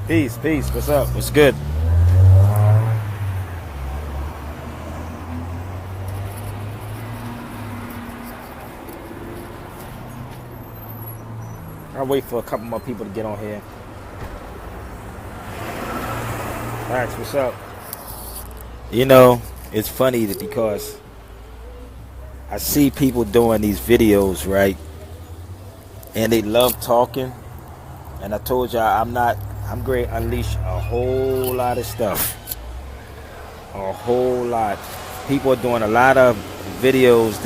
Peace, peace. What's up? What's good? I'll wait for a couple more people to get on here. Max, what's up? You know, it's funny because I see people doing these videos, right? And they love talking. And I told y'all I'm going to unleash a whole lot of stuff. A whole lot. People are doing a lot of videos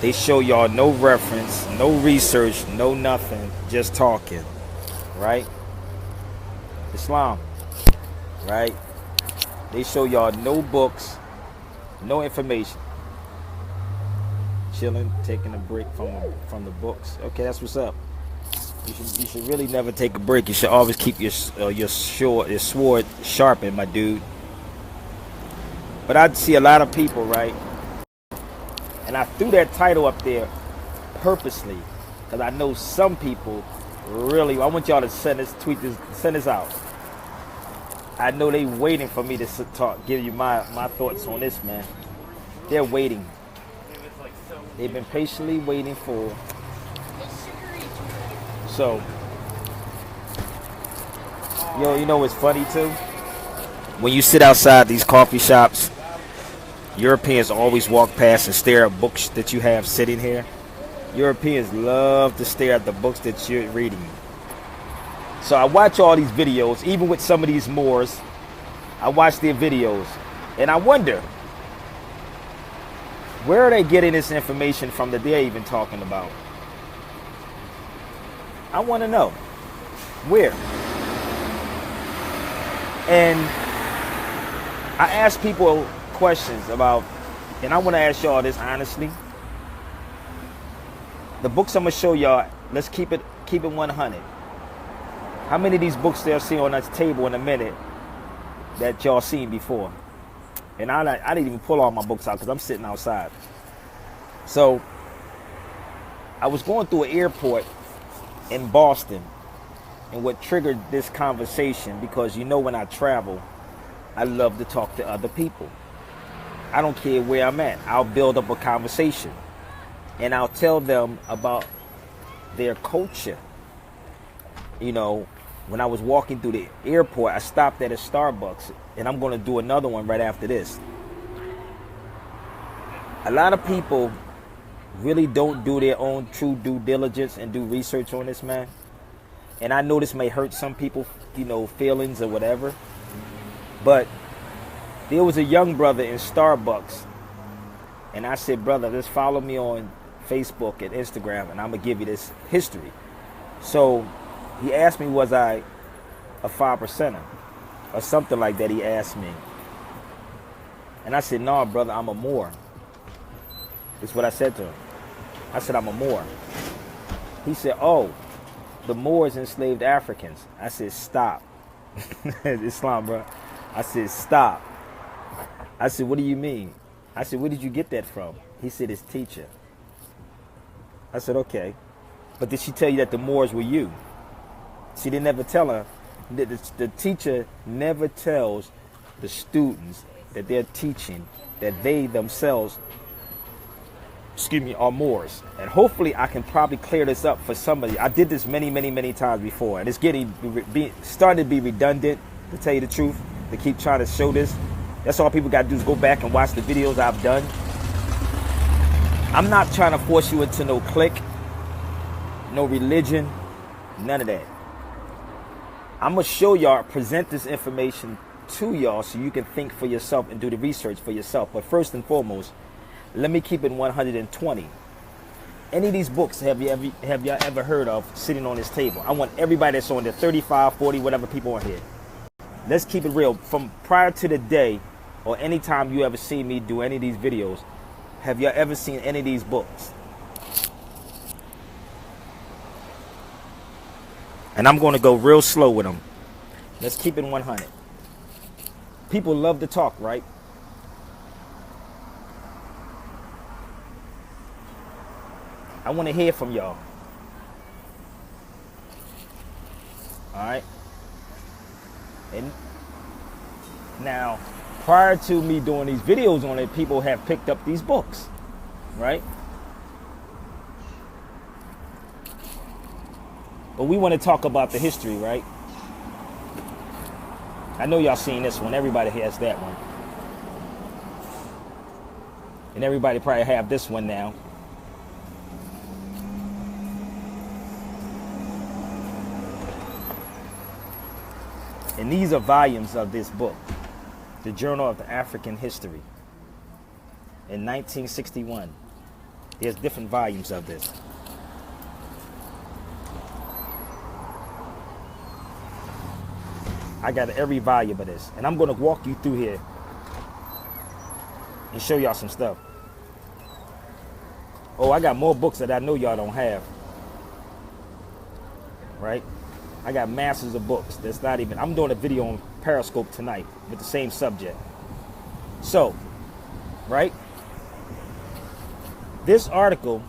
they show y'all no reference, no research, no nothing, just talking, right? Islam, right? They show y'all no books, no information. Chilling, taking a break from the books. Okay, that's what's up. You should really never take a break. You should always keep your sword sharpened, my dude. But I see a lot of people, right? And I threw that title up there purposely because I know some people really. I want y'all to send this out. I know they waiting for me to give you my thoughts on this, man. They're waiting. They've been patiently waiting for. So, you know what's funny too? When you sit outside these coffee shops, Europeans always walk past and stare at books that you have sitting here. Europeans love to stare at the books that you're reading. So I watch all these videos, even with some of these Moors. I watch their videos, and I wonder, where are they getting this information from that they're even talking about? I want to know. Where? And I ask people questions about, and I want to ask y'all this honestly. The books I'm going to show y'all, let's keep it 100. How many of these books they'll see on that table in a minute that y'all seen before? And I didn't even pull all my books out because I'm sitting outside. So I was going through an airport in Boston, and what triggered this conversation, because when I travel, I love to talk to other people. I don't care where I'm at. I'll build up a conversation, and I'll tell them about their culture. When I was walking through the airport, I stopped at a Starbucks, and I'm going to do another one right after this. A lot of people really don't do their own true due diligence and do research on this, man. And I know this may hurt some people, feelings or whatever. But there was a young brother in Starbucks, and I said, brother, just follow me on Facebook and Instagram, and I'm going to give you this history. So he asked me, was I a 5%er or something like that, he asked me. And I said, no, brother, I'm a Moor. That's what I said to him. I said, I'm a Moor. He said, oh, the Moors enslaved Africans. I said, stop. Islam, bro. I said, stop. I said, what do you mean? I said, where did you get that from? He said, his teacher. I said, okay. But did she tell you that the Moors were you? See, they never tell her. The teacher never tells the students that they're teaching that they themselves, are Moors. And hopefully I can probably clear this up for somebody. I did this many, many, many times before, and it's starting to be redundant, to tell you the truth, to keep trying to show this. That's all people got to do is go back and watch the videos I've done. I'm not trying to force you into no clique, no religion, none of that. I'm going to show y'all, present this information to y'all so you can think for yourself and do the research for yourself. But first and foremost, let me keep it 120. Any of these books have y'all ever heard of sitting on this table? I want everybody that's on there, 35, 40, whatever people on here. Let's keep it real. From prior to the day, or any time you ever see me do any of these videos, have y'all ever seen any of these books? And I'm going to go real slow with them. Let's keep it 100. People love to talk, right? I want to hear from y'all. All right? And now, prior to me doing these videos on it, people have picked up these books, right? But we want to talk about the history, right? I know y'all seen this one. Everybody has that one. And everybody probably have this one now. And these are volumes of this book, The Journal of the African History, in 1961. There's different volumes of this. I got every volume of this, and I'm going to walk you through here and show y'all some stuff. Oh, I got more books that I know y'all don't have, right? I got masses of books that's not even, I'm doing a video on Periscope tonight with the same subject. So, right? This article,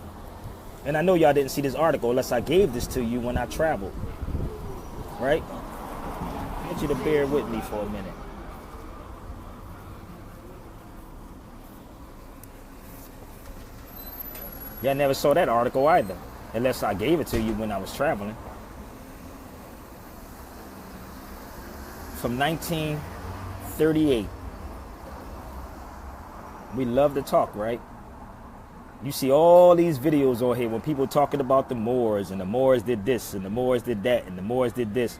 and I know y'all didn't see this article unless I gave this to you when I traveled, right? I want you to bear with me for a minute. Y'all never saw that article either, unless I gave it to you when I was traveling. From 1938. We love to talk, right? You see all these videos on here when people talking about the Moors, and the Moors did this, and the Moors did that, and the Moors did this.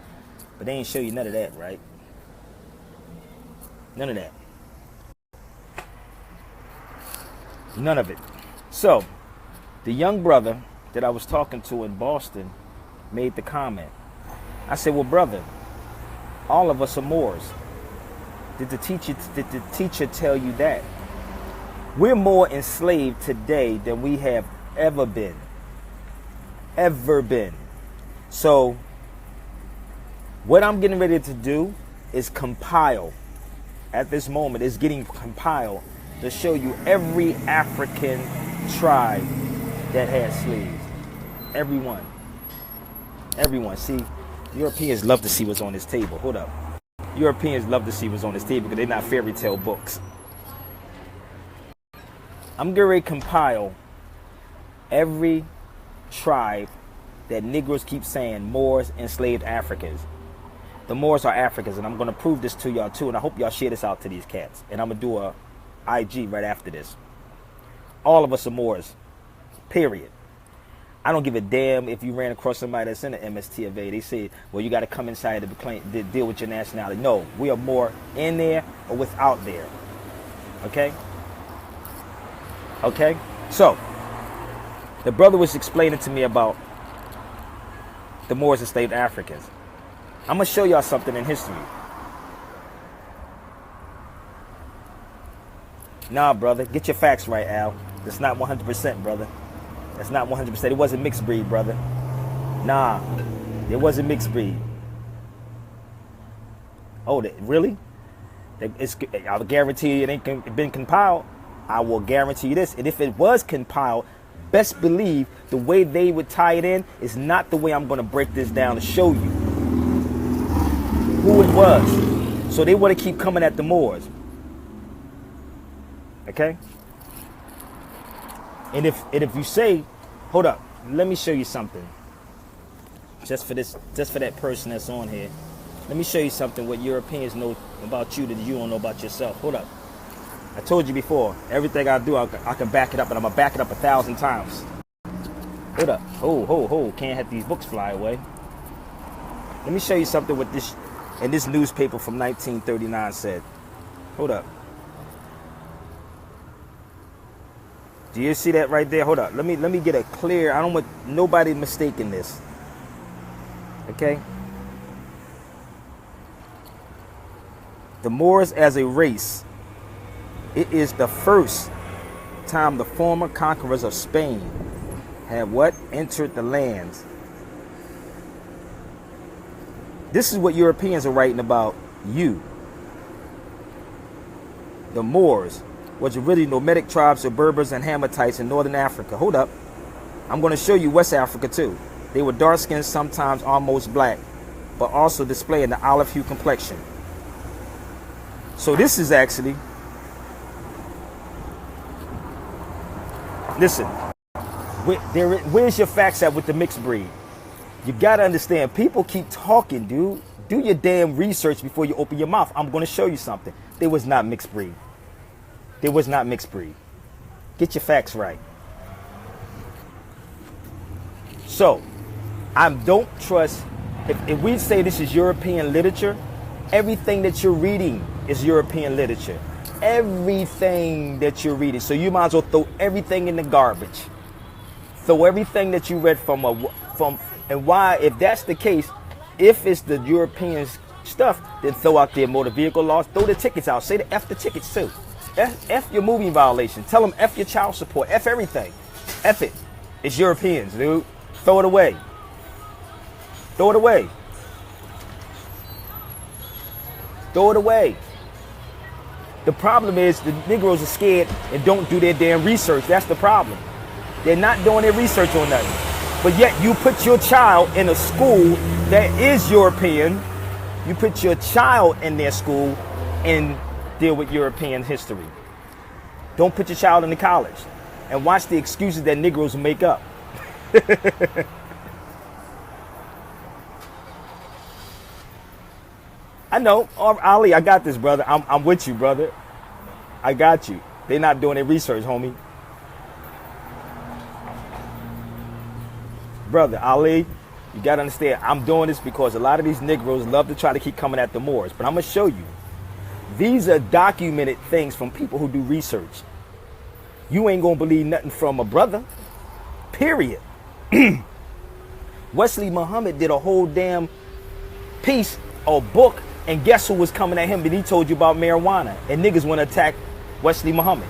But they ain't show you none of that, right? None of that. None of it. So, the young brother that I was talking to in Boston made the comment. I said, well, brother, all of us are Moors. Did the teacher tell you that? We're more enslaved today than we have ever been. Ever been. So, what I'm getting ready to do is compile, at this moment, is getting compiled to show you every African tribe that had slaves. Everyone. Everyone. See, Europeans love to see what's on this table. Hold up. Europeans love to see what's on this table because they're not fairy tale books. I'm getting ready to compile every tribe that Negroes keep saying Moors enslaved Africans. The Moors are Africans, and I'm going to prove this to y'all too, and I hope y'all share this out to these cats. And I'm going to do a IG right after this. All of us are Moors, period. I don't give a damn if you ran across somebody that's in the MST of A. They say, well, you got to come inside to deal with your nationality. No, we are more in there or without there. Okay? Okay? So, the brother was explaining to me about the Moors enslaved Africans. I'm going to show y'all something in history. Nah, brother. Get your facts right, Al. That's not 100%, brother. That's not 100%. It wasn't mixed breed, brother. Nah. It wasn't mixed breed. Oh, really? I'll guarantee you it ain't been compiled. I will guarantee you this. And if it was compiled, best believe the way they would tie it in is not the way I'm going to break this down to show you who it was. So they want to keep coming at the Moors. Okay? And if you say, hold up, let me show you something. Just for that person that's on here. Let me show you something what Europeans know about you that you don't know about yourself. Hold up. I told you before, everything I do, I can back it up, and I'm going to back it up 1,000 times. Hold up. Ho. Can't have these books fly away. Let me show you something what this, in this newspaper from 1939 said. Hold up. Do you see that right there? Hold up. Let me get a clear, I don't want nobody mistaking this. Okay? The Moors as a race. It is the first time the former conquerors of Spain have what? Entered the lands. This is what Europeans are writing about you. The Moors, which are really nomadic tribes of Berbers and Hamitites in northern Africa. Hold up. I'm going to show you West Africa too. They were dark-skinned, sometimes almost black, but also displaying the olive hue complexion. So this is actually, listen, where's your facts at with the mixed breed? You gotta understand, people keep talking, dude. Do your damn research before you open your mouth. I'm gonna show you something. There was not mixed breed. There was not mixed breed. Get your facts right. So, I don't trust, if we say this is European literature, everything that you're reading is European literature. Everything that you're reading. So you might as well throw everything in the garbage. Throw everything that you read from, and why, if that's the case, if it's the European stuff, then throw out their motor vehicle laws, throw the tickets out, say the F the tickets too. F your moving violation. Tell them F your child support, F everything. F it. It's Europeans, dude. Throw it away. Throw it away. Throw it away. The problem is the Negroes are scared and don't do their damn research. That's the problem. They're not doing their research on nothing. But yet you put your child in a school that is European. You put your child in their school and deal with European history. Don't put your child in the college and watch the excuses that Negroes make up. I know, Ali, I got this, brother. I'm with you, brother. I got you. They're not doing their research, homie. Brother, Ali, you got to understand, I'm doing this because a lot of these Negroes love to try to keep coming at the Moors. But I'm going to show you. These are documented things from people who do research. You ain't going to believe nothing from a brother. Period. Wesley Muhammad did a whole damn piece or book, and guess who was coming at him that he told you about marijuana, and niggas want to attack Wesley Muhammad.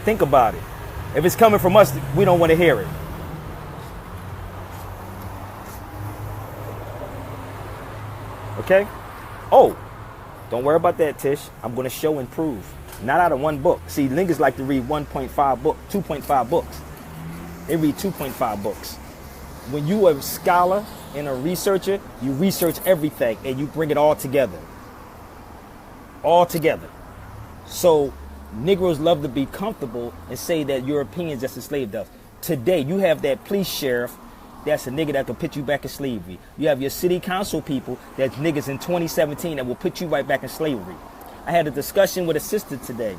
Think about it. If it's coming from us, we don't want to hear it. Okay? Oh, don't worry about that, Tish. I'm going to show and prove. Not out of one book. See, niggas like to read 2.5 books. They read 2.5 books. When you are a scholar and a researcher, you research everything and you bring it all together. All together. So Negroes love to be comfortable and say that Europeans just enslaved us. Today, you have that police sheriff that's a nigga that can put you back in slavery. You have your city council people that's niggas in 2017 that will put you right back in slavery. I had a discussion with a sister today,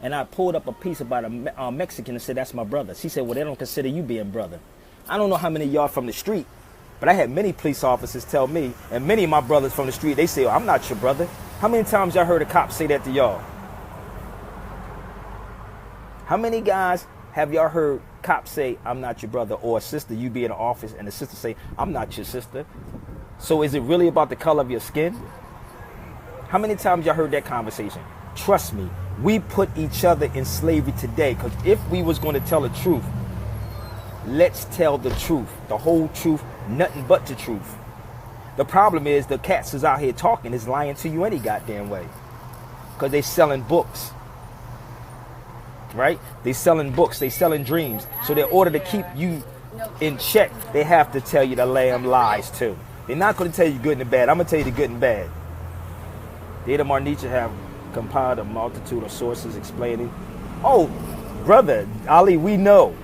and I pulled up a piece about a Mexican and said, that's my brother. She said, well, they don't consider you being brother. I don't know how many of y'all from the street, but I had many police officers tell me, and many of my brothers from the street, they say, oh, I'm not your brother. How many times y'all heard a cop say that to y'all? How many guys have y'all heard cops say, I'm not your brother, or a sister, you be in the office and the sister say, I'm not your sister? So is it really about the color of your skin? How many times y'all heard that conversation? Trust me, we put each other in slavery today, because if we was going to tell the truth, let's tell the truth, the whole truth, nothing but the truth. The problem is the cats is out here talking is lying to you any goddamn way, because they selling books. Right? They selling books, they selling dreams. So in order to keep you in check, they have to tell you the lamb lies too. They're not going to tell you good and the bad. I'm going to tell you the good and bad. Data Nietzsche have compiled a multitude of sources explaining. Oh, brother, Ali, we know.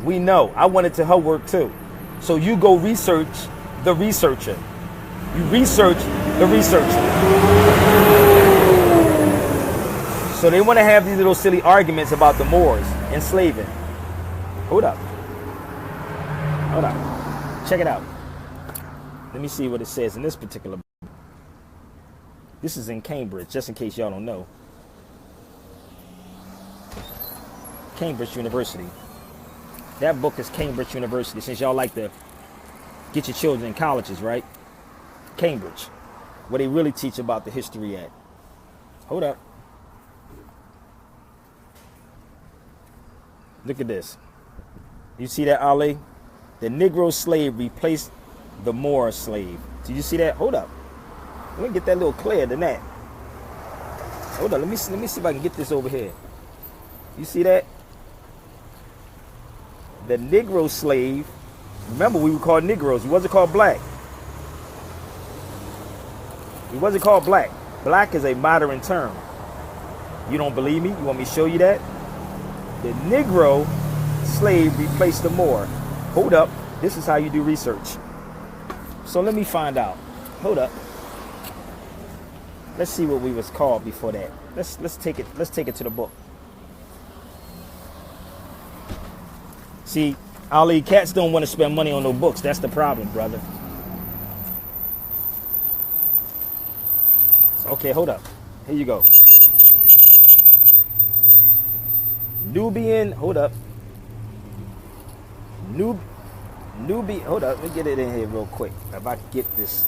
We know. I wanted to her work too. So you go research the researcher. You research the researcher. So they want to have these little silly arguments about the Moors enslaving. Hold up. Hold up. Check it out. Let me see what it says in this particular book. This is in Cambridge, just in case y'all don't know. Cambridge University. That book is Cambridge University, since y'all like to get your children in colleges, right? Cambridge, where they really teach about the history at. Hold up. Look at this. You see that, Ali? The Negro slave replaced the Moor slave. Do you see that? Hold up. Let me get that a little clearer than that. Hold up. Let me see if I can get this over here. You see that? The Negro slave. Remember, we were called Negroes. We wasn't called black. He wasn't called black. Black is a modern term. You don't believe me? You want me to show you that? The Negro slave replaced the Moor. Hold up. This is how you do research. So let me find out. Hold up. Let's see what we was called before that. Let's take it to the book. See, Ali, cats don't want to spend money on no books. That's the problem, brother. So, okay, hold up. Here you go. Nubian, hold up. Nubian, hold up. Let me get it in here real quick. If I can get this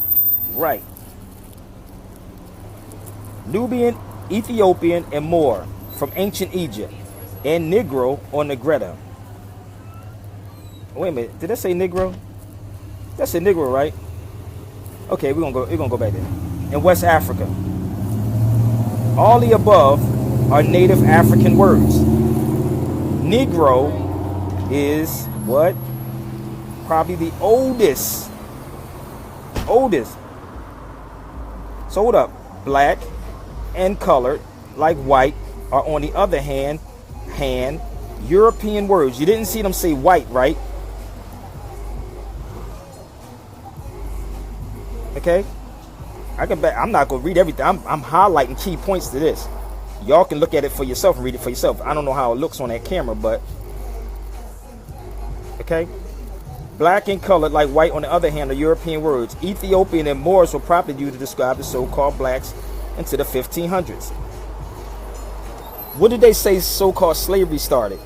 right. Nubian, Ethiopian, and Moor from ancient Egypt, and Negro or Negretta. Wait a minute, did I say Negro? That's a Negro, right? Okay, we're gonna go back there. In West Africa. All the above are native African words. Negro is what? Probably the oldest. So hold up. Black and colored, like white, are on the other hand, European words. You didn't see them say white, right? Okay? I can bet I'm not gonna read everything. I'm highlighting key points to this. Y'all can look at it for yourself and read it for yourself. I don't know how it looks on that camera, but okay. Black and colored, like white, on the other hand, are European words. Ethiopian and Moors were probably used to describe the so-called blacks into the 1500s. What did they say so-called slavery started?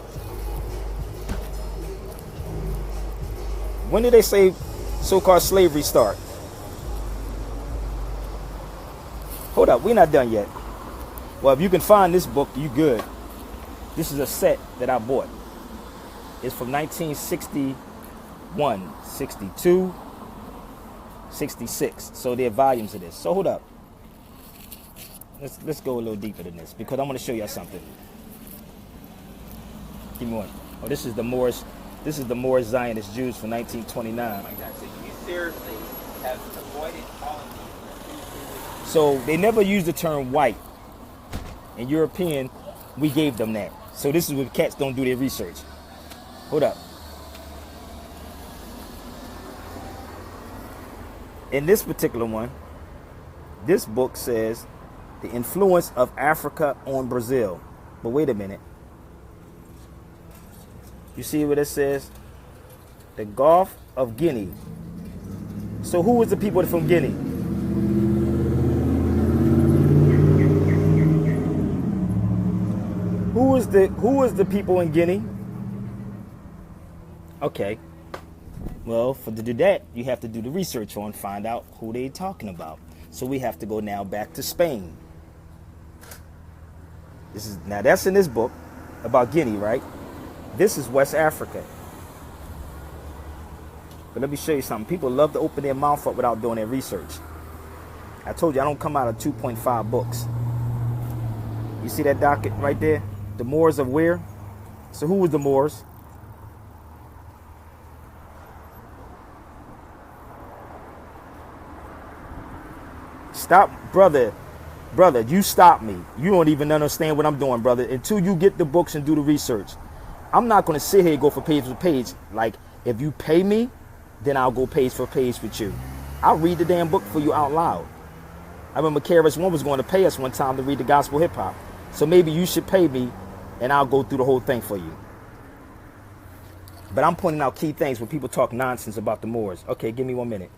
When did they say so-called slavery start? Hold up, we're not done yet. Well, if you can find this book, you good. This is a set that I bought. It's from 1961, 62, 66. So there are volumes of this. So hold up. Let's go a little deeper than this because I want to show y'all something. Give me one. Oh, this is the Moors. This is the Moor Zionist Jews from 1929. So you seriously have avoided calling me. So they never used the term white. In European, we gave them that. So this is what cats don't do their research. Hold up. In this particular one, this book says the influence of Africa on Brazil. But wait a minute. You see what it says? The Gulf of Guinea. So who was the people from Guinea? Who was the people in Guinea? Okay. Well, to do that, you have to do the research on, find out who they're talking about. So we have to go now back to Spain. Now that's in this book about Guinea, right? This is West Africa. But let me show you something. People love to open their mouth up without doing their research. I told you I don't come out of 2.5 books. You see that docket right there? The Moors of where? So who was the Moors? Stop, brother, you stop me. You don't even understand what I'm doing, brother. Until you get the books and do the research. I'm not going to sit here and go for page for page. Like, if you pay me, then I'll go page for page with you. I'll read the damn book for you out loud. I remember KRS-One was going to pay us one time to read the gospel hip hop. So maybe you should pay me and I'll go through the whole thing for you. But I'm pointing out key things when people talk nonsense about the Moors. Okay, give me 1 minute.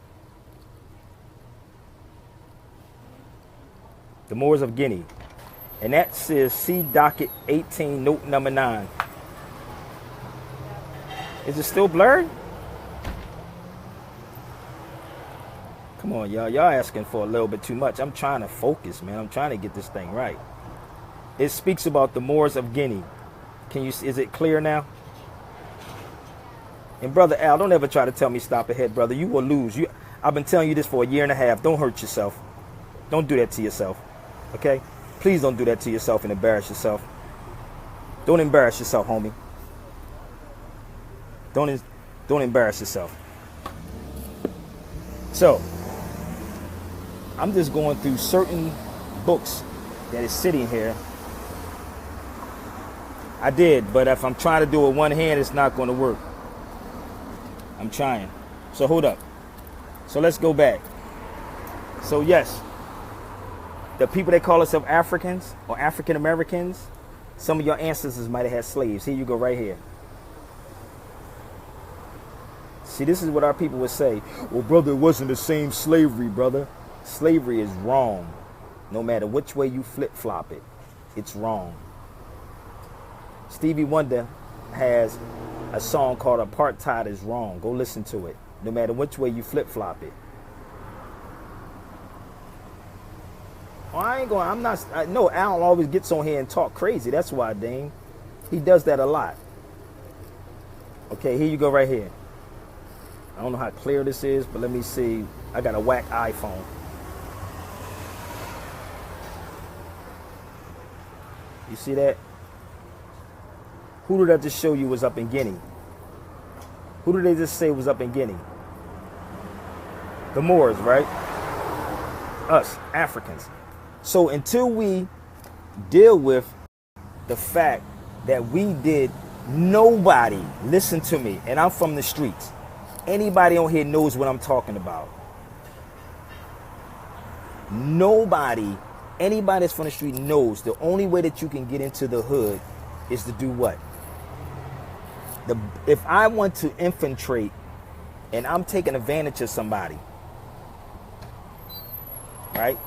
The Moors of Guinea. And that says see docket 18, note number 9. Is it still blurred? Come on, y'all. Y'all asking for a little bit too much. I'm trying to focus, man. I'm trying to get this thing right. It speaks about the Moors of Guinea. Is it clear now? And Brother Al, don't ever try to tell me stop ahead, brother. You will lose. I've been telling you this for 1.5 years. Don't hurt yourself. Don't do that to yourself. Okay? Please don't do that to yourself and embarrass yourself. Don't embarrass yourself, homie. Don't embarrass yourself. So, I'm just going through certain books that is sitting here. I did, but if I'm trying to do it with one hand, it's not going to work. I'm trying. So hold up. So let's go back. So yes, the people that call themselves Africans or African Americans, some of your ancestors might have had slaves. Here you go right here. See, this is what our people would say. Well, brother, it wasn't the same slavery, brother. Slavery is wrong. No matter which way you flip-flop it, it's wrong. Stevie Wonder has a song called Apartheid is Wrong. Go listen to it. No matter which way you flip-flop it. Oh, no, Al always gets on here and talk crazy. That's why, Dane. He does that a lot. Okay, here you go right here. I don't know how clear this is, but let me see. I got a whack iPhone. You see that? Who did I just show you was up in Guinea? Who did they just say was up in Guinea? The Moors, right? Us, Africans. So until we deal with the fact that we did, nobody, listen to me, and I'm from the streets. Anybody on here knows what I'm talking about. Nobody, anybody that's from the street knows the only way that you can get into the hood is to do what? If I want to infiltrate and I'm taking advantage of somebody, right?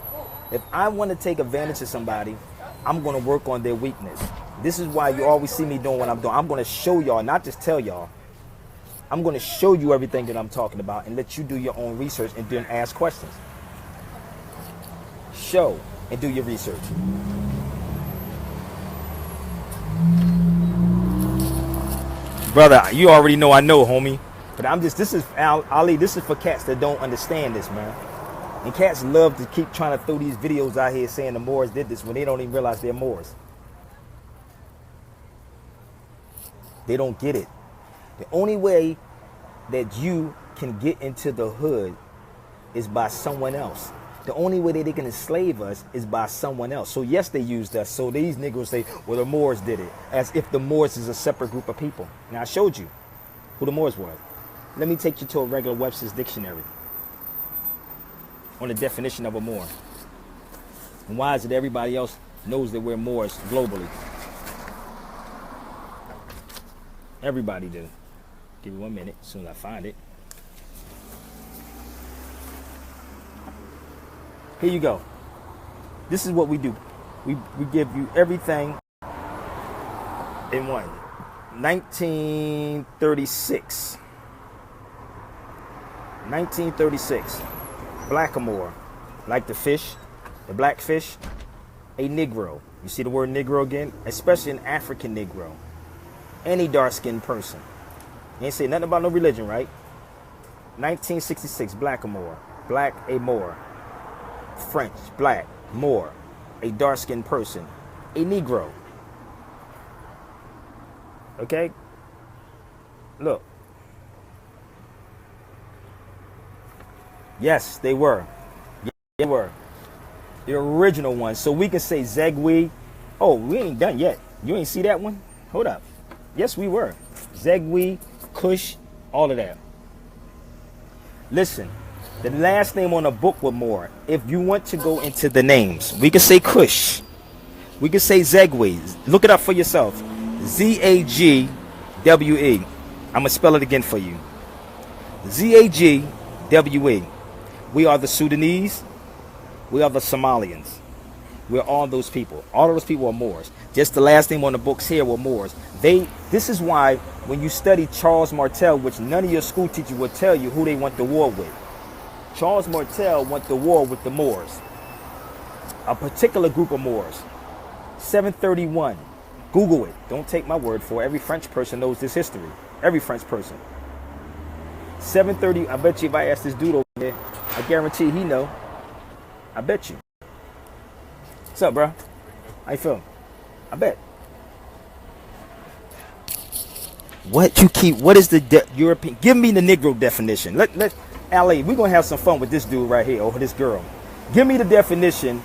If I want to take advantage of somebody, I'm going to work on their weakness. This is why you always see me doing what I'm doing. I'm going to show y'all, not just tell y'all. I'm going to show you everything that I'm talking about and let you do your own research and then ask questions. Show and do your research. Brother, you already know I know, homie. But I'm just, this is, Ali, this is for cats that don't understand this, man. And cats love to keep trying to throw these videos out here saying the Moors did this when they don't even realize they're Moors. They don't get it. The only way that you can get into the hood is by someone else. The only way that they can enslave us is by someone else. So yes, they used us. So these Negroes say, well, the Moors did it. As if the Moors is a separate group of people. Now I showed you who the Moors were. Let me take you to a regular Webster's dictionary on the definition of a Moor. And why is it everybody else knows that we're Moors globally? Everybody do. Give me 1 minute as soon as I find it. Here you go. This is what we do. We give you everything in one. 1936. 1936. Blackamoor, like the fish, the black fish, a Negro. You see the word Negro again? Especially an African Negro. Any dark-skinned person. You ain't say nothing about no religion, right? 1966, Blackamoor. Black, a Moor. French, black, Moor. A dark-skinned person. A Negro. Okay? Look. Yes, they were. Yeah, they were. The original ones. So we can say Zegwe. Oh, we ain't done yet. You ain't see that one? Hold up. Yes, we were. Zegwe, Kush, all of that. Listen, the last name on the book was Moor. If you want to go into the names, we can say Kush. We can say Zegwe. Look it up for yourself. Zagwe. I'm going to spell it again for you. Zagwe. We are the Sudanese. We are the Somalians. We're all those people. All of those people are Moors. Just the last name on the books here were Moors. This is why when you study Charles Martel, which none of your school teachers will tell you who they went to war with. Charles Martel went to war with the Moors. A particular group of Moors. 731. Google it. Don't take my word for it. Every French person knows this history. Every French person. 730. I bet you if I ask this dude over there, I guarantee he know. I bet you. What's up, bro? How you feeling? I bet. What is the European? Give me the Negro definition. Let LA, we're gonna have some fun with this dude right here, or this girl. Give me the definition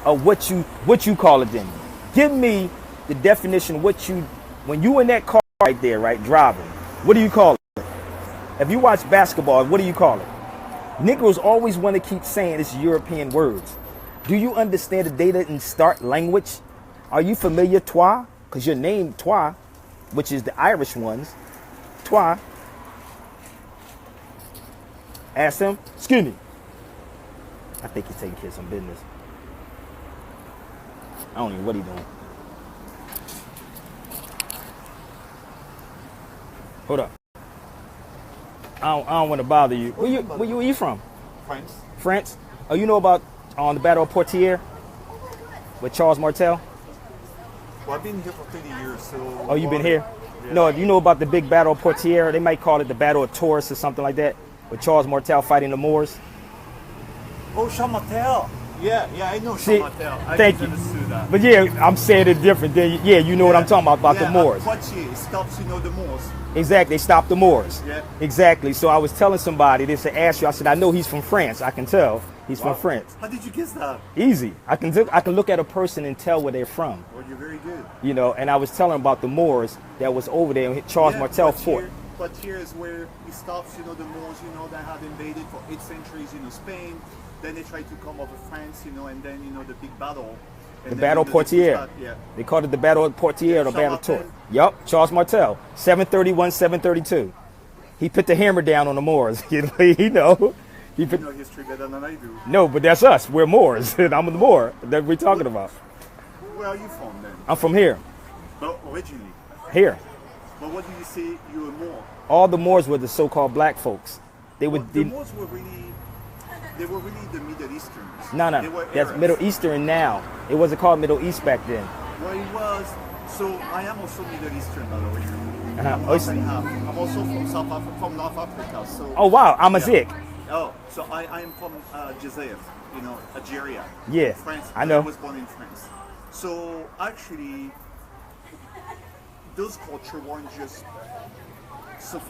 of what you call it then. Give me the definition of when you in that car right there, right, driving. What do you call it? If you watch basketball, what do you call it? Negroes always want to keep saying it's European words. Do you understand the data and start language? Are you familiar, toi? Because your name, toi, which is the Irish ones, toi. Ask him, excuse me. I think he's taking care of some business. I don't know what he's doing. Hold up. I don't want to bother you. Where you from? France. France? Oh, you know about the Battle of Poitiers with Charles Martel? Well, I've been here for 30 years, so... Oh, you've been here? Yeah. No, you know about the big Battle of Poitiers? They might call it the Battle of Taurus or something like that, with Charles Martel fighting the Moors. Oh, Charles Martel. Yeah, I know See, Charles Martel. I thank you. understood that. But yeah, I'm saying it different. Yeah, you know what I'm talking about the Moors. Poitiers stops, the Moors. Exactly, they stopped the Moors. Yeah. Exactly. So I was telling somebody, they said, ask you, I said, I know he's from France. I can tell he's from France. How did you guess that? Easy. I can look at a person and tell where they're from. Well, you're very good. You know, and I was telling about the Moors that was over there and Charles Martel fought. Poitiers is where he stops, the Moors, that had invaded for 8 centuries, Spain. Then they tried to come over France, and then, the big battle. The Battle of Poitiers. Yeah. They called it the Battle of Poitiers or Battle of Tours. Martel. Yup, Charles Martel, 731, 732. He put the hammer down on the Moors. He put, You know history better than I do. No, but that's us. We're Moors. I'm the Moor that we're talking about. Where are you from then? I'm from here. Well, originally. Here. But what do you say you're a Moor? All the Moors were the so-called black folks. They Well, would. the Moors were really the Middle Easterns. No. They were That's Arabs. Middle Eastern now. It wasn't called Middle East back then. Well, it was. So I am also Middle Eastern, by the way. Uh-huh. I'm half and half. I'm also from North Africa. So. Oh wow, I'm a Zik. Oh, so I am from Jazair, Algeria. Yeah, France. I know. I was born in France. So actually, those cultures weren't just. So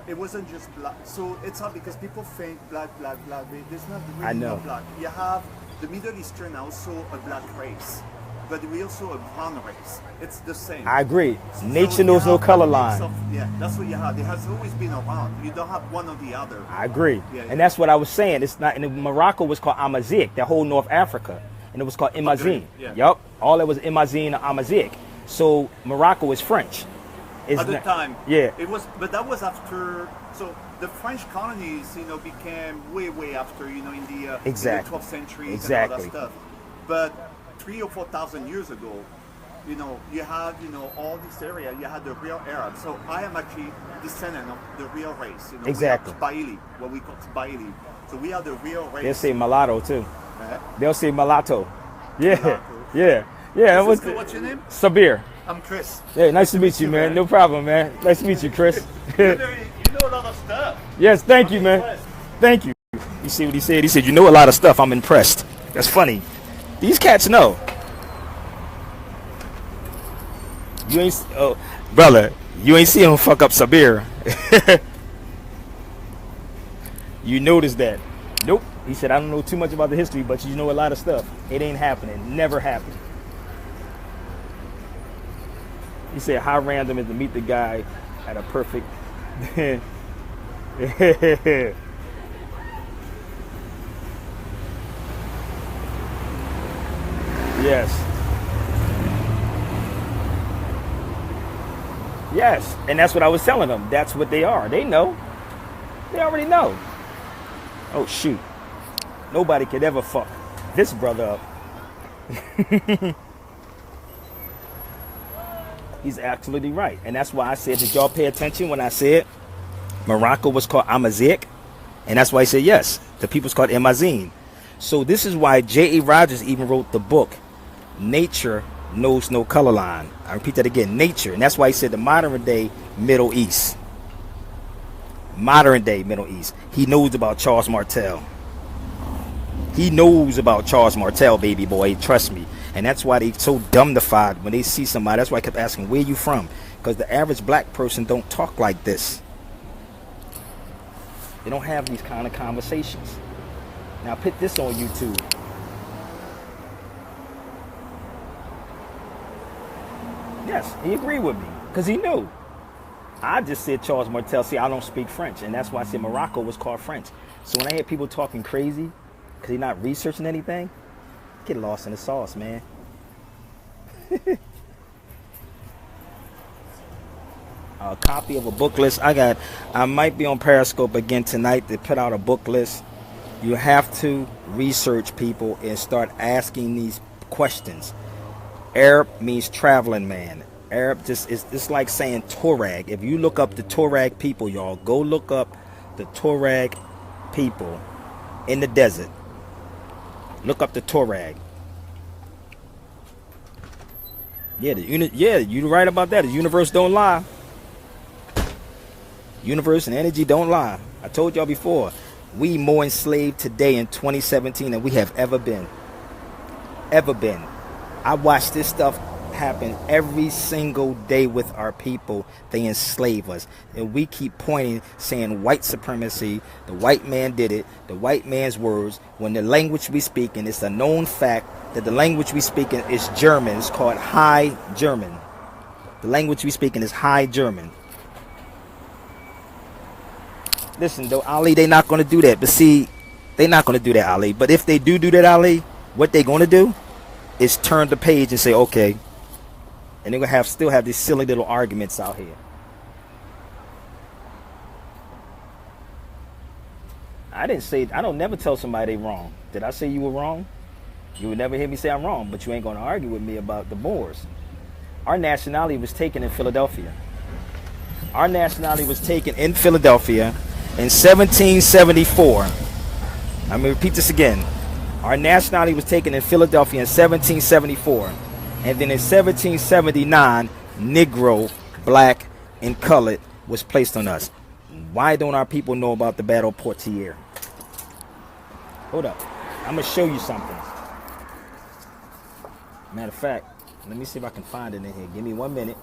it wasn't just black. So it's not because people think black. There's not really I know. no black. You have the Middle Eastern also a black race, but we also a brown race. It's the same. I agree. So Nature you knows no have color a mix line. yeah, that's what you have. It has always been around. You don't have one or the other. I agree. Yeah. And that's what I was saying. It's not. And Morocco was called Amazigh, that whole North Africa, and it was called Imazigh. Yeah. Yup. All that was Imazigh and Amazigh. So Morocco is French. It's At the not- time, Yeah. it was, but that was after. So the French colonies, became way after, in the Exactly. 12th century Exactly. and all that stuff. But 3,000 or 4,000 years ago, you had, all this area. You had the real Arabs. So I am actually descendant of the real race. Exactly. We are Baili, what we call Baili. So we are the real race. They'll say mulatto too. Eh? They'll say mulatto. Yeah. Mulatto. Yeah. What's your name? Sabir. I'm Chris. Yeah, nice to meet you, man. No problem, man. Nice to meet you, Chris. You know a lot of stuff. Yes, thank you, man. Thank you. You see what he said? He said, you know a lot of stuff. I'm impressed. That's funny. These cats know. You ain't, brother, you ain't see him fuck up Sabir. You noticed that. Nope. He said, I don't know too much about the history, but you know a lot of stuff. It ain't happening. Never happened. He said, how random is to meet the guy at a perfect... Yes. Yes. And that's what I was telling them. That's what they are. They know. They already know. Oh, shoot. Nobody could ever fuck this brother up. He's absolutely right. And that's why I said, did y'all pay attention when I said Morocco was called Amazigh? And that's why I said, yes, the people's called Imazigh. So this is why J.A. Rogers even wrote the book, Nature Knows No Color Line. I repeat that again, nature. And that's why he said the modern day Middle East. Modern day Middle East. He knows about Charles Martel. He knows about Charles Martel, baby boy. Trust me. And that's why they so dumbnified when they see somebody. That's why I kept asking, where you from? Because the average black person don't talk like this. They don't have these kind of conversations. Now put this on YouTube. Yes, he agreed with me because he knew. I just said Charles Martel. See, I don't speak French, and that's why I said Morocco was called French. So when I hear people talking crazy because they're not researching anything, get lost in the sauce, man. A copy of a book list. I might be on Periscope again tonight to put out a book list. You have to research people and start asking these questions. Arab means traveling man. Arab just is it's like saying Tuareg. If you look up the Tuareg people, y'all, go look up the Tuareg people in the desert. Look up the Tuareg. Yeah, you're right about that. The universe don't lie. Universe and energy don't lie. I told y'all before, we more enslaved today in 2017 than we have ever been. Ever been. I watch this stuff happen every single day with our people. They enslave us. And we keep pointing, saying white supremacy, the white man did it, the white man's words, when the language we speak, and it's a known fact that the language we speak in is German. It's called High German. The language we speak in is High German. Listen, though, Ali, they're not going to do that. But see, they're not going to do that, Ali. But if they do that, Ali, what they're going to do is turn the page and say, okay. And they're going to still have these silly little arguments out here. I don't never tell somebody they wrong. Did I say you were wrong? You would never hear me say I'm wrong, but you ain't going to argue with me about the Moors. Our nationality was taken in Philadelphia. Our nationality was taken in Philadelphia in 1774. I'm going to repeat this again. Our nationality was taken in Philadelphia in 1774. And then in 1779, Negro, black, and colored was placed on us. Why don't our people know about the Battle of Poitiers? Hold up. I'm going to show you something. Matter of fact, let me see if I can find it in here. Give me 1 minute.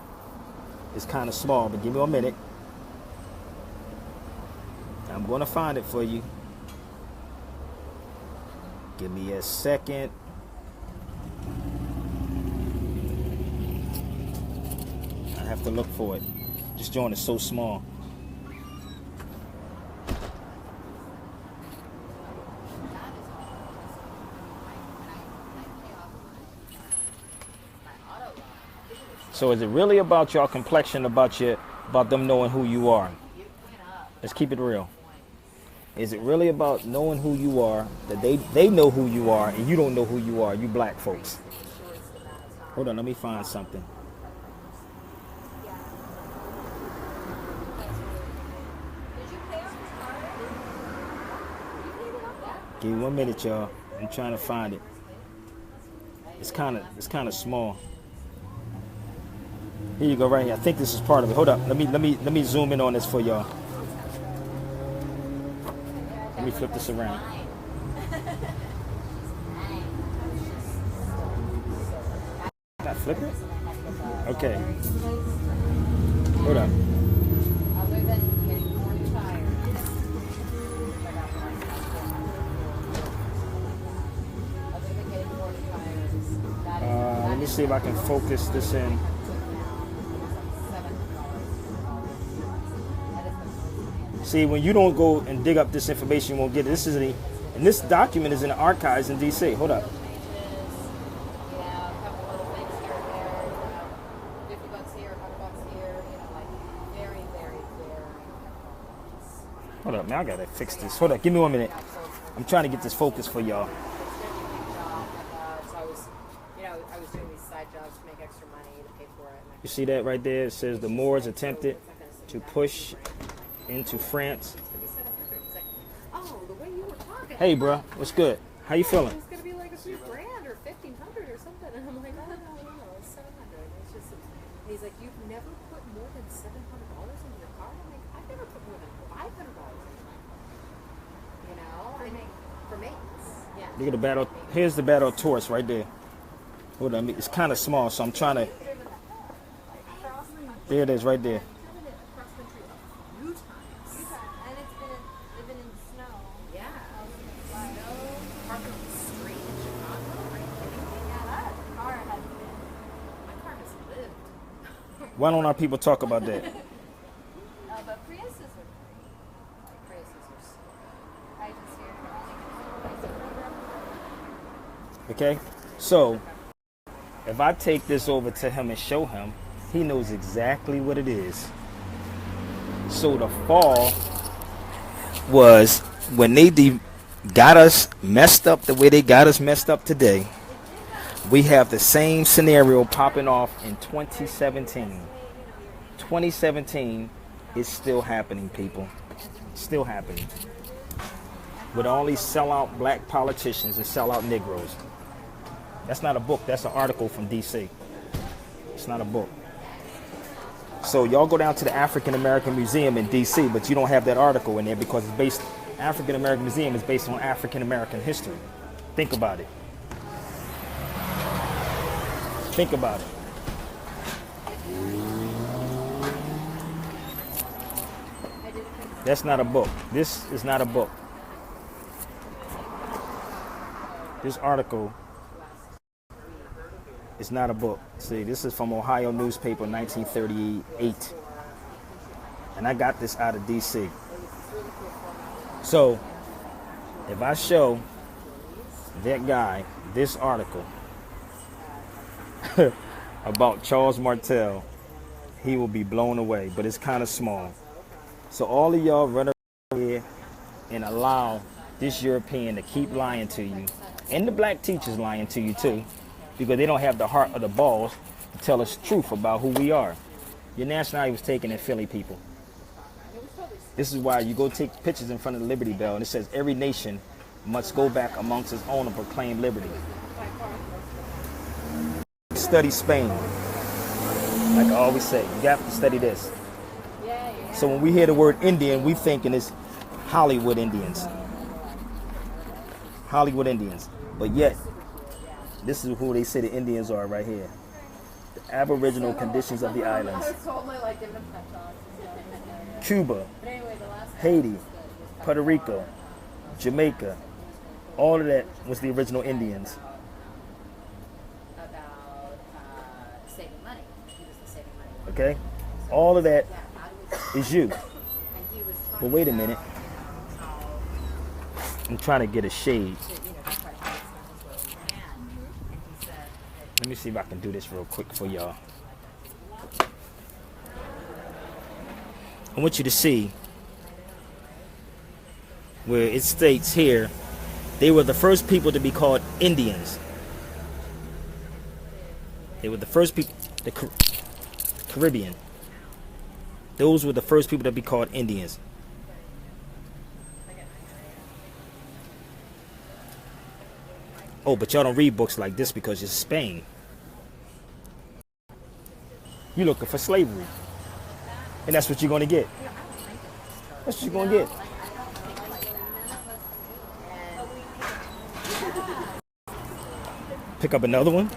It's kind of small, but give me 1 minute. I'm going to find it for you. Give me a second. I have to look for it. This joint is so small. So is it really about your complexion, about them knowing who you are? Let's keep it real. Is it really about knowing who you are, that they know who you are and you don't know who you are, you black folks? Hold on, let me find something. Give me 1 minute, y'all. I'm trying to find it. It's kind of small. Here you go, right here. I think this is part of it. Hold up. Let me zoom in on this for y'all. Let me flip this around. Did I flip it? Okay. Hold up. Let me see if I can focus this in. See, when you don't go and dig up this information, you won't get it. And this document is in the archives in D.C. Hold up. Hold up, man, I gotta fix this. Hold up, give me 1 minute. I'm trying to get this focused for y'all. You see that right there? It says the Moors attempted to push into France. Hey, bro, what's good? How you feeling? It's gonna be like a few grand or 1,500 or something, and I'm like, oh no, it's 700. It's just, and he's like, you've never put more than $700 in your car. I'm like, I've never put more than $500 in my car. You know, I mean, for maintenance. Yeah. Look at the battle. Here's the Battle of Taurus right there. Hold on, it's kind of small, so I'm trying to. There it is, right there. Why don't our people talk about that? But Priuses are great. Like Priuses are I just hear everything. Okay? So, if I take this over to him and show him, he knows exactly what it is. So the fall was when they got us messed up the way they got us messed up today. We have the same scenario popping off in 2017. 2017 is still happening, people. Still happening. With all these sellout black politicians and sellout Negroes. That's not a book. That's an article from D.C. It's not a book. So y'all go down to the African American Museum in D.C., but you don't have that article in there because it's based. African American Museum is based on African American history. Think about it. Think about it. That's not a book. This is not a book. This article is not a book. See, this is from Ohio newspaper, 1938. And I got this out of D.C. So, if I show that guy this article about Charles Martel, he will be blown away, but it's kind of small. So all of y'all run around here and allow this European to keep lying to you, and the black teachers lying to you too, because they don't have the heart or the balls to tell us the truth about who we are. Your nationality was taken in Philly, people. This is why you go take pictures in front of the Liberty Bell and it says every nation must go back amongst its own and proclaim liberty. Study Spain. Like I always say, you have to study this. So when we hear the word Indian, we thinking it's Hollywood Indians. Hollywood Indians. But yet, this is who they say the Indians are right here. The Aboriginal conditions of the islands. Cuba, Haiti, Puerto Rico, Jamaica, all of that was the original Indians. Okay? All of that is you. But wait a minute. I'm trying to get a shade. Let me see if I can do this real quick for y'all. I want you to see where it states here, they were the first people to be called Indians. They were the first people, the Caribbean. Those were the first people to be called Indians. Oh, but y'all don't read books like this because it's Spain. You're looking for slavery. And that's what you're going to get. That's what you're going to get. Pick up another one.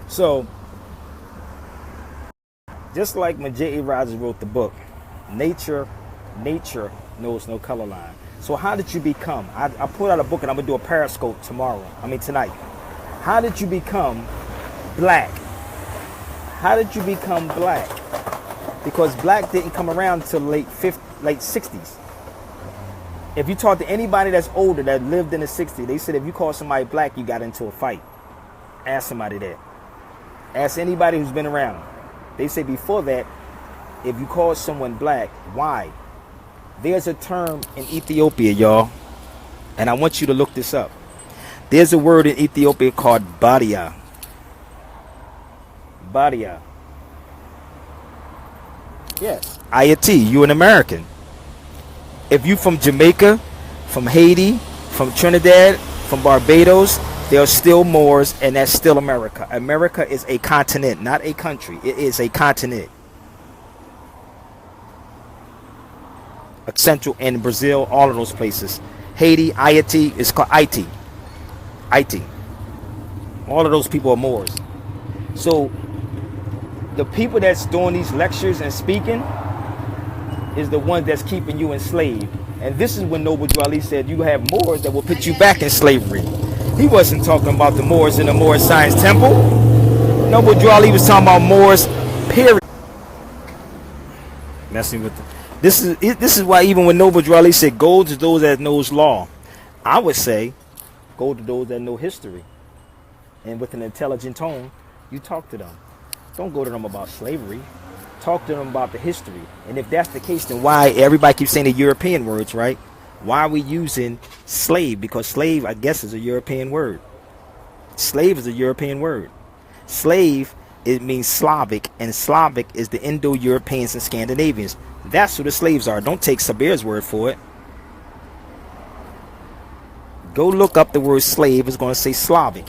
So, just like when J.A. Rogers wrote the book, nature knows no color line. So how did you become? I put out a book and I'm going to do a Periscope tonight. How did you become black? How did you become black? Because black didn't come around until late 60s. If you talk to anybody that's older that lived in the 60s, they said if you call somebody black, you got into a fight. Ask somebody that. Ask anybody who's been around. They say before that, if you call someone black, why? There's a term in Ethiopia, y'all, and I want you to look this up. There's a word in Ethiopia called Badia. Badia. Yes. Ayati, you an American. If you from Jamaica, from Haiti, from Trinidad, from Barbados, there are still Moors, and that's still America. America is a continent, not a country. It is a continent. Central and Brazil, all of those places. Haiti, Ayati, is called Haiti. Haiti. All of those people are Moors. So the people that's doing these lectures and speaking, is the one that's keeping you enslaved. And this is when Noble Drew Ali said you have Moors that will put you back in slavery. He wasn't talking about the Moors in the Moor Science Temple. Noble Drew Ali was talking about Moors, period. Messing with this is why even when Noble Drew Ali said go to those that knows law, I would say go to those that know history. And with an intelligent tone, you talk to them. Don't go to them about slavery. Talk to them about the history. And if that's the case, then why everybody keeps saying the European words, right? Why are we using slave? Because slave, I guess, is a European word. Slave is a European word. Slave, it means Slavic, and Slavic is the Indo-Europeans and Scandinavians. That's who the slaves are. Don't take Sabir's word for it. Go look up the word slave. It's going to say Slavic.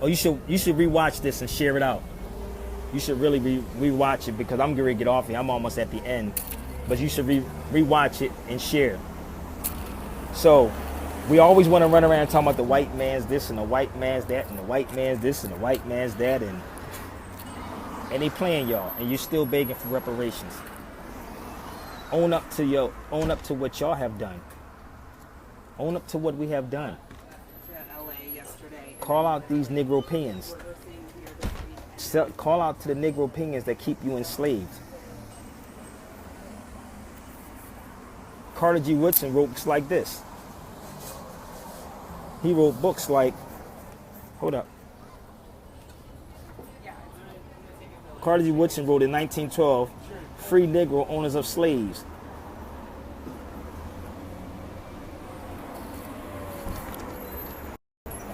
Oh, you should rewatch this and share it out. You should really rewatch it because I'm going to get off here. I'm almost at the end. But you should rewatch it and share. So, we always want to run around talking about the white man's this and the white man's that and the white man's this and the white man's that. And they playing y'all. And you're still begging for reparations. Own up to what y'all have done. Own up to what we have done. Call out these Negropeans. Call out to the Negropeans that keep you enslaved. Carter G. Woodson wrote books like this. He wrote books like, hold up. Carter G. Woodson wrote in 1912, Free Negro Owners of Slaves.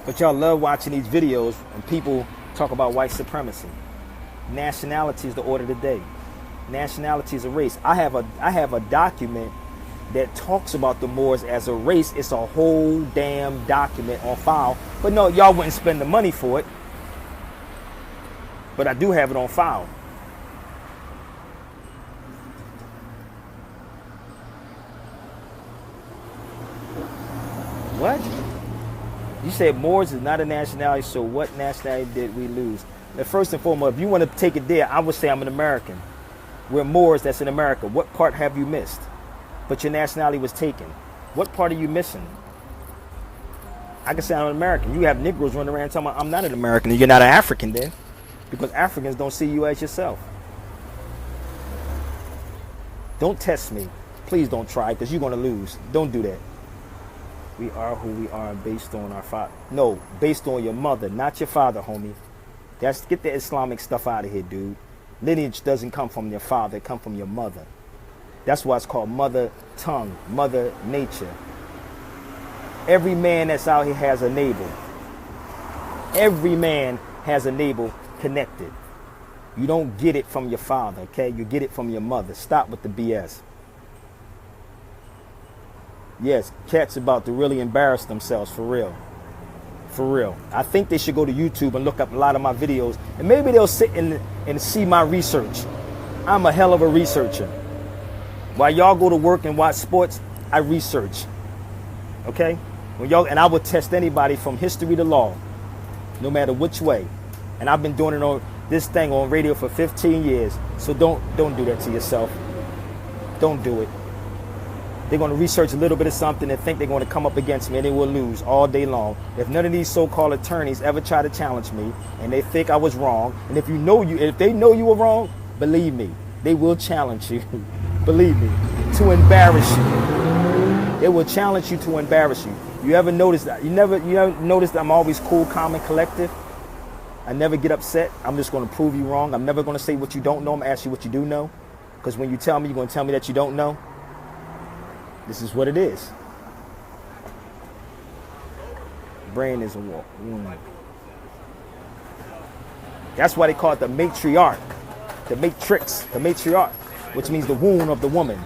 But y'all love watching these videos when people talk about white supremacy. Nationality is the order of the day. Nationality is a race. I have a document that talks about the Moors as a race. It's a whole damn document on file. But no, y'all wouldn't spend the money for it. But I do have it on file. What? You said Moors is not a nationality, so what nationality did we lose? Now, first and foremost, if you want to take it there, I would say I'm an American. We're Moors, that's in America. What part have you missed? But your nationality was taken. What part are you missing? I can say I'm an American. You have Negroes running around talking about I'm not an American, and you're not an African then. Because Africans don't see you as yourself. Don't test me. Please don't try, because you're going to lose. Don't do that. We are who we are based on our father. No, based on your mother, not your father, homie. Get the Islamic stuff out of here, dude. Lineage doesn't come from your father, it comes from your mother. That's why it's called mother tongue, mother nature. Every man that's out here has a neighbor. Every man has a neighbor connected. You don't get it from your father, okay? You get it from your mother. Stop with the BS. Yes, cats about to really embarrass themselves, for real. For real. I think they should go to YouTube and look up a lot of my videos, and maybe they'll sit and see my research. I'm a hell of a researcher. While y'all go to work and watch sports, I research. Okay? And I would test anybody from history to law, no matter which way. And I've been doing it on this thing on radio for 15 years. So don't do that to yourself. Don't do it. They're going to research a little bit of something and think they're going to come up against me, and they will lose all day long. If none of these so-called attorneys ever try to challenge me and they think I was wrong, and if they know you were wrong, believe me, they will challenge you. Believe me, to embarrass you. They will challenge you to embarrass you. You ever notice that? You never notice that I'm always cool, calm, and collective? I never get upset. I'm just going to prove you wrong. I'm never going to say what you don't know. I'm going to ask you what you do know. Because when you tell me, you're going to tell me that you don't know. This is what it is. Brain is a wall. That's why they call it the matriarch. The matrix. The matriarch. Which means the womb of the woman.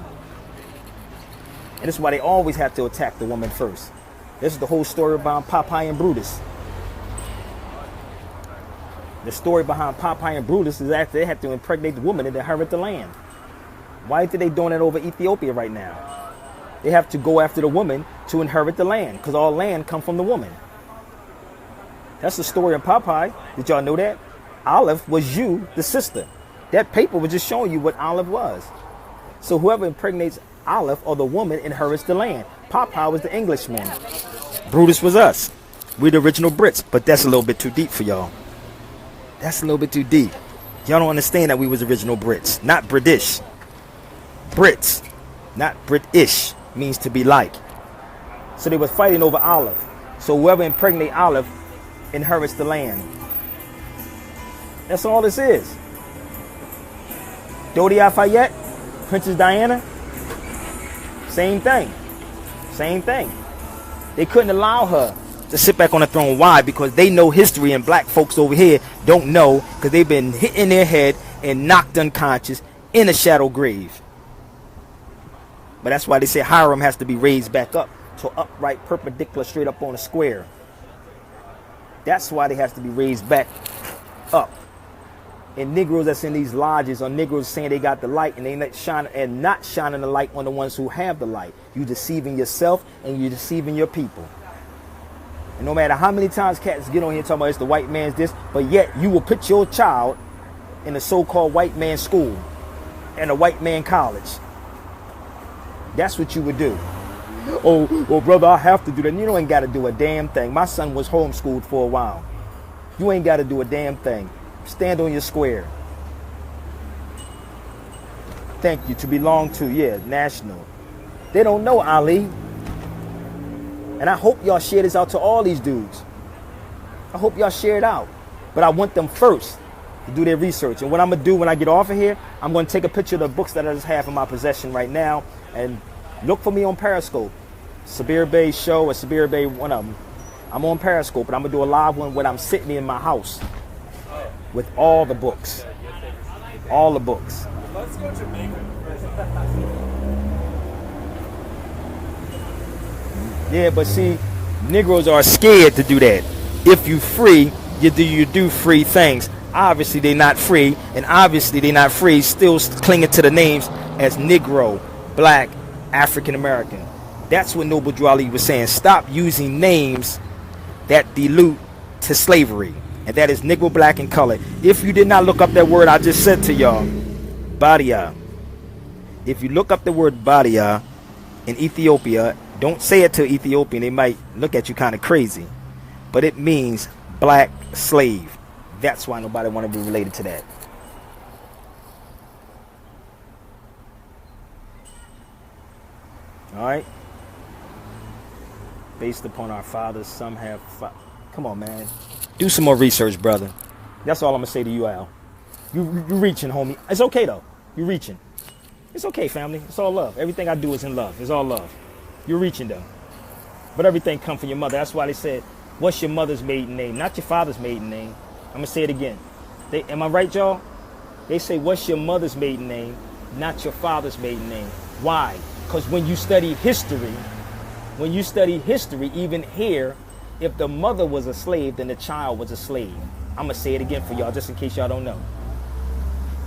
And this is why they always have to attack the woman first. This is the whole story about Popeye and Brutus. The story behind Popeye and Brutus is that they had to impregnate the woman and inherit the land. Why are they doing it over Ethiopia right now? They have to go after the woman to inherit the land, because all land comes from the woman. That's the story of Popeye. Did y'all know that? Olive was you, the sister. That paper was just showing you what Olive was. So whoever impregnates Olive or the woman inherits the land. Popeye was the Englishman. Brutus was us. We're the original Brits. But that's a little bit too deep for y'all. That's a little bit too deep. Y'all don't understand that we was original Brits. Not British. Brits. Not British. Means to be like. So they was fighting over Olive. So whoever impregnates Olive inherits the land. That's all this is. Dodi Lafayette, Princess Diana, same thing. Same thing. They couldn't allow her to sit back on the throne. Why? Because they know history, and black folks over here don't know, because they've been hit in their head and knocked unconscious in a shadow grave. But that's why they say Hiram has to be raised back up to upright, perpendicular, straight up on a square. That's why they has to be raised back up. And Negroes that's in these lodges, or Negroes saying they got the light, and they not shining the light on the ones who have the light. You deceiving yourself, and you're deceiving your people. And no matter how many times cats get on here talking about it's the white man's this, but yet you will put your child in a so-called white man school and a white man college. That's what you would do. Oh, well, brother, I have to do that. You ain't got to do a damn thing. My son was homeschooled for a while. You ain't got to do a damn thing. Stand on your square. Thank you. To belong to, yeah, national. They don't know Ali. And I hope y'all share this out to all these dudes. I hope y'all share it out. But I want them first to do their research. And what I'm going to do when I get off of here, I'm going to take a picture of the books that I just have in my possession right now. And look for me on Periscope. Sabir Bey show or Sabir Bey, one of them. I'm on Periscope, and I'm going to do a live one when I'm sitting in my house with all the books. All the books. Let's go to Negro first. Yeah, but see, Negroes are scared to do that. If you free, you do free things. Obviously, they're not free, and obviously they're not free, still clinging to the names as Negro, Black, African American. That's what Noble Drew Ali was saying. Stop using names that dilute to slavery. And that is Negro, Black, and color. If you did not look up that word I just said to y'all, Badia. If you look up the word Badia in Ethiopia, don't say it to Ethiopian. They might look at you kind of crazy. But it means black slave. That's why nobody want to be related to that. All right. Based upon our fathers, some have. Come on, man. Do some more research, brother. That's all I'm gonna say to you, Al. You reaching, homie. It's okay though. You reaching. It's okay, family. It's all love. Everything I do is in love. It's all love. You're reaching though. But everything come from your mother. That's why they said, "What's your mother's maiden name?" Not your father's maiden name. I'm gonna say it again. Am I right, y'all? They say, "What's your mother's maiden name?" Not your father's maiden name. Why? Because when you study history, even here, if the mother was a slave, then the child was a slave. I'm going to say it again for y'all, just in case y'all don't know.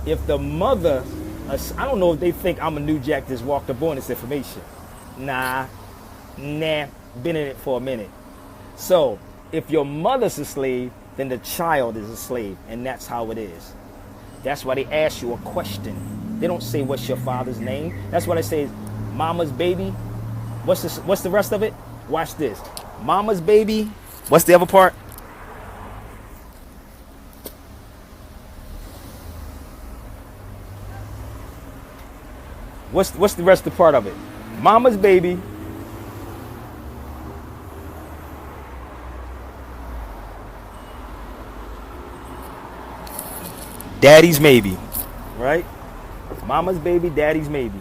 If the mother, I don't know if they think I'm a new jack that's walked up on this information. Nah, been in it for a minute. So, if your mother's a slave, then the child is a slave, and that's how it is. That's why they ask you a question. They don't say, "What's your father's name?" That's why they say, "Mama's baby." What's the rest of it? Watch this. Mama's baby. What's the other part? What's the rest of the part of it? Mama's baby. Daddy's maybe. Right? Mama's baby, daddy's maybe.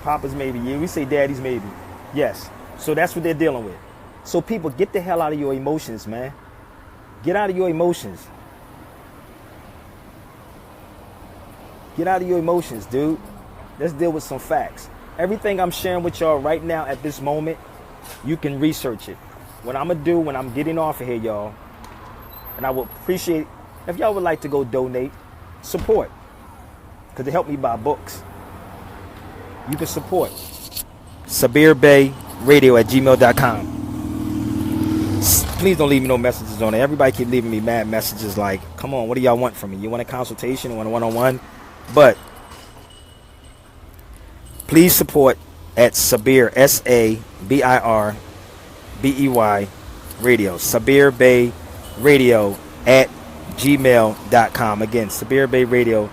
Papa's maybe. Yeah, we say daddy's maybe. Yes. So that's what they're dealing with. So people, get the hell out of your emotions, man. Get out of your emotions. Get out of your emotions, dude. Let's deal with some facts. Everything I'm sharing with y'all right now at this moment, you can research it. What I'm going to do when I'm getting off of here, y'all, and I would appreciate if y'all would like to go donate, support, because it helped me buy books. You can support. Sabir Bey Radio at gmail.com. Please don't leave me no messages on it. Everybody keep leaving me mad messages like, come on, what do y'all want from me? You want a consultation? You want a one-on-one? But please support at Sabir, SABIRBEY Radio. Sabir Bey Radio at gmail.com. Again, Sabir Bey Radio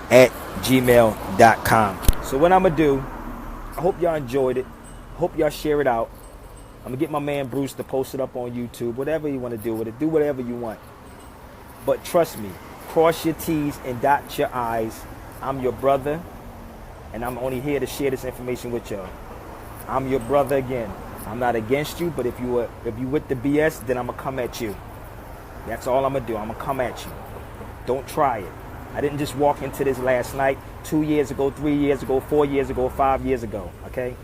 at gmail.com. So what I'm going to do, I hope y'all enjoyed it. I hope y'all share it out. I'm going to get my man Bruce to post it up on YouTube. Whatever you want to do with it. Do whatever you want. But trust me, cross your T's and dot your I's. I'm your brother, and I'm only here to share this information with y'all. I'm your brother again. I'm not against you, but if you with the BS, then I'm going to come at you. That's all I'm going to do. I'm going to come at you. Don't try it. I didn't just walk into this last night, 2 years ago, 3 years ago, 4 years ago, 5 years ago, okay?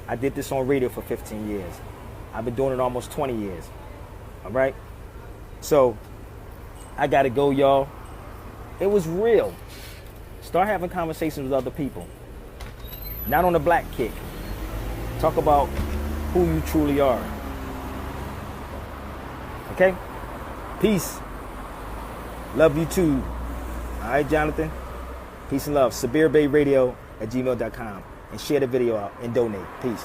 I did this on radio for 15 years. I've been doing it almost 20 years, all right? So, I got to go, y'all. It was real. Start having conversations with other people. Not on a black kick. Talk about who you truly are. Okay? Peace. Love you too. All right, Jonathan? Peace and love. Sabir Bey Radio at gmail.com. And share the video out and donate. Peace.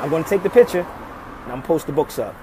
I'm going to take the picture and I'm going to post the books up.